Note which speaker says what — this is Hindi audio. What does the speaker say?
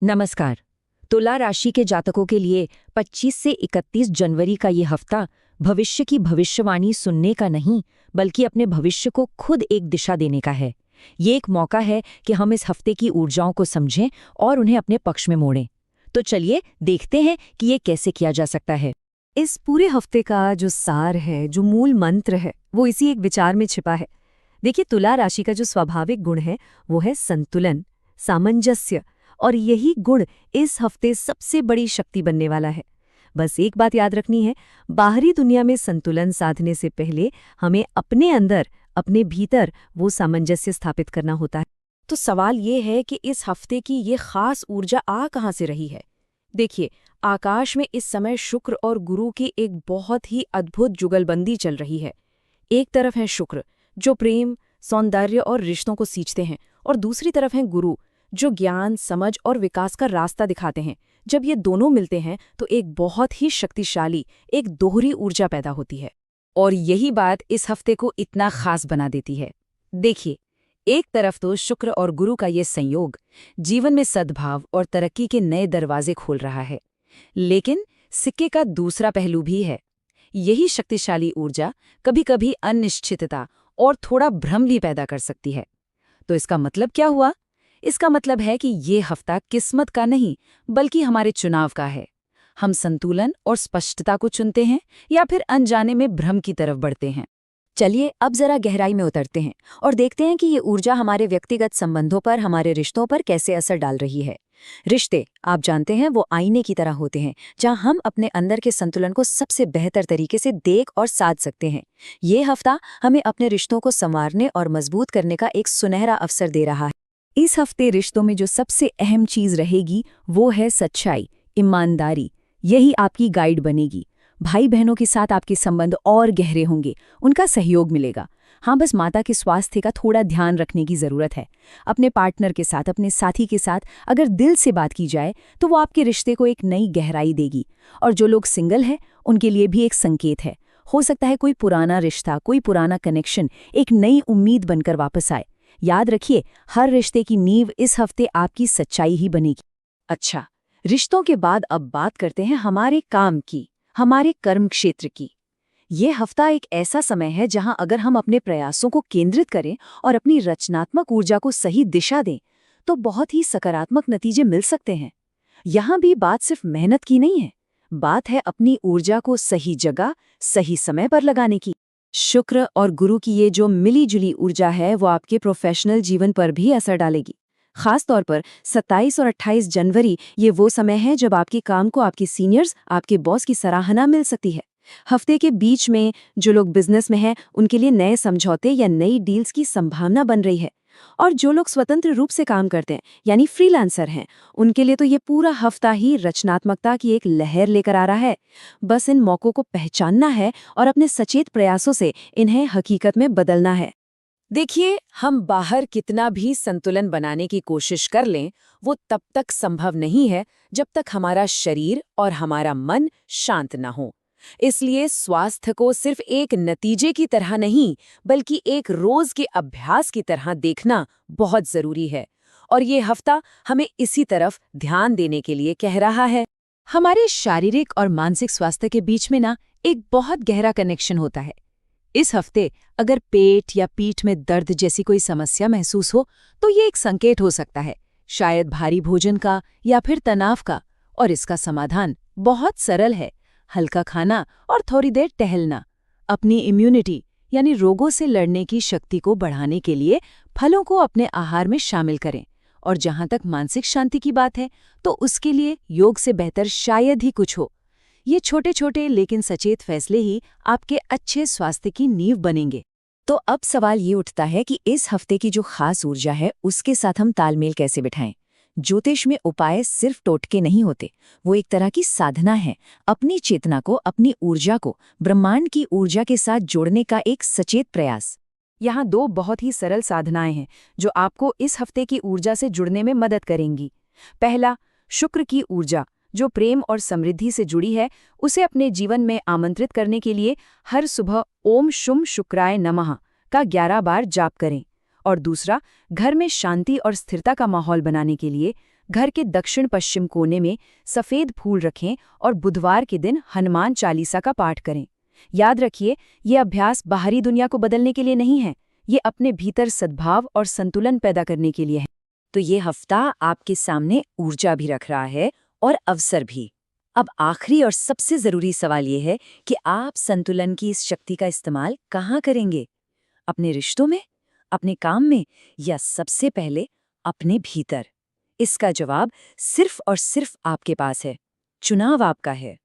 Speaker 1: नमस्कार। तुला राशि के जातकों के लिए 25 से 31 जनवरी का ये हफ्ता भविष्य की भविष्यवाणी सुनने का नहीं, बल्कि अपने भविष्य को खुद एक दिशा देने का है। ये एक मौका है कि हम इस हफ्ते की ऊर्जाओं को समझें और उन्हें अपने पक्ष में मोड़ें। तो चलिए देखते हैं कि ये कैसे किया जा सकता है।
Speaker 2: इस पूरे हफ्ते का जो सार है, जो मूल मंत्र है, वो इसी एक विचार में छिपा है। देखिए, तुला राशि का जो स्वाभाविक गुण है वो है संतुलन, सामंजस्य, और यही गुण इस हफ्ते सबसे बड़ी शक्ति बनने वाला है। बस एक बात याद रखनी है, बाहरी दुनिया में संतुलन साधने से पहले हमें अपने अंदर, अपने भीतर वो सामंजस्य स्थापित करना होता है।
Speaker 1: तो सवाल ये है कि इस हफ्ते की ये खास ऊर्जा आ कहाँ से रही है। देखिए, आकाश में इस समय शुक्र और गुरु की एक बहुत ही अद्भुत जुगलबंदी चल रही है। एक तरफ है शुक्र, जो प्रेम, सौंदर्य और रिश्तों को सींचते हैं, और दूसरी तरफ है गुरु, जो ज्ञान, समझ और विकास का रास्ता दिखाते हैं। जब ये दोनों मिलते हैं तो एक बहुत ही शक्तिशाली, एक दोहरी ऊर्जा पैदा होती है। और यही बात इस हफ्ते को इतना खास बना देती है। देखिए, एक तरफ तो शुक्र और गुरु का ये संयोग जीवन में सद्भाव और तरक्की के नए दरवाजे खोल रहा है, लेकिन सिक्के का दूसरा पहलू भी है। यही शक्तिशाली ऊर्जा कभी-कभी अनिश्चितता और थोड़ा भ्रम भी पैदा कर सकती है। तो इसका मतलब क्या हुआ? इसका मतलब है कि ये हफ्ता किस्मत का नहीं, बल्कि हमारे चुनाव का है। हम संतुलन और स्पष्टता को चुनते हैं या फिर अनजाने में भ्रम की तरफ बढ़ते हैं। चलिए अब जरा गहराई में उतरते हैं और देखते हैं कि ये ऊर्जा हमारे व्यक्तिगत संबंधों पर, हमारे रिश्तों पर कैसे असर डाल रही है। रिश्ते, आप जानते हैं, वो आईने की तरह होते हैं, जहां हम अपने अंदर के संतुलन को सबसे बेहतर तरीके से देख और साध सकते हैं। ये हफ्ता हमें अपने रिश्तों को संवारने और मजबूत करने का एक सुनहरा अवसर दे रहा है। इस हफ्ते रिश्तों में जो सबसे अहम चीज रहेगी वो है सच्चाई, ईमानदारी। यही आपकी गाइड बनेगी। भाई बहनों के साथ आपके संबंध और गहरे होंगे, उनका सहयोग मिलेगा। हाँ, बस माता के स्वास्थ्य का थोड़ा ध्यान रखने की जरूरत है। अपने पार्टनर के साथ, अपने साथी के साथ अगर दिल से बात की जाए तो वो आपके रिश्ते को एक नई गहराई देगी। और जो लोग सिंगल हैं, उनके लिए भी एक संकेत है। हो सकता है कोई पुराना रिश्ता, कोई पुराना कनेक्शन एक नई उम्मीद बनकर वापस आए। याद रखिए, हर रिश्ते की नींव इस हफ्ते आपकी सच्चाई ही बनेगी। अच्छा, रिश्तों के बाद अब बात करते हैं हमारे काम की, हमारे कर्म क्षेत्र की। ये हफ्ता एक ऐसा समय है जहां अगर हम अपने प्रयासों को केंद्रित करें और अपनी रचनात्मक ऊर्जा को सही दिशा दें, तो बहुत ही सकारात्मक नतीजे मिल सकते हैं। यहाँ भी बात सिर्फ मेहनत की नहीं है, बात है अपनी ऊर्जा को सही जगह, सही समय पर लगाने की। शुक्र और गुरु की ये जो मिली-जुली ऊर्जा है, वो आपके प्रोफेशनल जीवन पर भी असर डालेगी। खास तौर पर 27 और 28 जनवरी ये वो समय है जब आपके काम को आपके सीनियर्स, आपके बॉस की सराहना मिल सकती है। हफ्ते के बीच में जो लोग बिजनेस में हैं, उनके लिए नए समझौते या नई डील्स की संभावना बन रही है। और जो लोग स्वतंत्र रूप से काम करते हैं, यानी फ्रीलांसर हैं, उनके लिए तो ये पूरा हफ्ता ही रचनात्मकता की एक लहर लेकर आ रहा है। बस इन मौकों को पहचानना है और अपने सचेत प्रयासों से इन्हें हकीकत में बदलना है। देखिए, हम बाहर कितना भी संतुलन बनाने की कोशिश कर लें, वो तब तक संभव नहीं है जब तक हमारा शरीर और हमारा मन शांत न हो। इसलिए स्वास्थ्य को सिर्फ एक नतीजे की तरह नहीं, बल्कि एक रोज के अभ्यास की तरह देखना बहुत जरूरी है। और ये हफ्ता हमें इसी तरफ ध्यान देने के लिए कह रहा है। हमारे शारीरिक और मानसिक स्वास्थ्य के बीच में एक बहुत गहरा कनेक्शन होता है। इस हफ्ते अगर पेट या पीठ में दर्द जैसी कोई समस्या महसूस हो, तो ये एक संकेत हो सकता है, शायद भारी भोजन का या फिर तनाव का। और इसका समाधान बहुत सरल है, हल्का खाना और थोड़ी देर टहलना। अपनी इम्यूनिटी यानी रोगों से लड़ने की शक्ति को बढ़ाने के लिए फलों को अपने आहार में शामिल करें। और जहां तक मानसिक शांति की बात है, तो उसके लिए योग से बेहतर शायद ही कुछ हो। ये छोटे छोटे लेकिन सचेत फैसले ही आपके अच्छे स्वास्थ्य की नींव बनेंगे। तो अब सवाल ये उठता है कि इस हफ्ते की जो खास ऊर्जा है, उसके साथ हम तालमेल कैसे बिठाएं। ज्योतिष में उपाय सिर्फ टोटके नहीं होते, वो एक तरह की साधना है। अपनी चेतना को, अपनी ऊर्जा को ब्रह्मांड की ऊर्जा के साथ जोड़ने का एक सचेत प्रयास। यहाँ दो बहुत ही सरल साधनाएं हैं जो आपको इस हफ्ते की ऊर्जा से जुड़ने में मदद करेंगी। पहला, शुक्र की ऊर्जा, जो प्रेम और समृद्धि से जुड़ी है, उसे अपने जीवन में आमंत्रित करने के लिए हर सुबह ओम शुम शुक्राय नमः का 11 बार जाप करें। और दूसरा, घर में शांति और स्थिरता का माहौल बनाने के लिए घर के दक्षिण पश्चिम कोने में सफ़ेद फूल रखें और बुधवार के दिन हनुमान चालीसा का पाठ करें। याद रखिए, ये अभ्यास बाहरी दुनिया को बदलने के लिए नहीं है, ये अपने भीतर सद्भाव और संतुलन पैदा करने के लिए है।
Speaker 2: तो ये हफ्ता आपके सामने ऊर्जा भी रख रहा है और अवसर भी। अब आखिरी और सबसे ज़रूरी सवाल ये है कि आप संतुलन की इस शक्ति का इस्तेमाल कहाँ करेंगे? अपने रिश्तों में, अपने काम में, या सबसे पहले अपने भीतर? इसका जवाब सिर्फ और सिर्फ आपके पास है। चुनाव आपका है।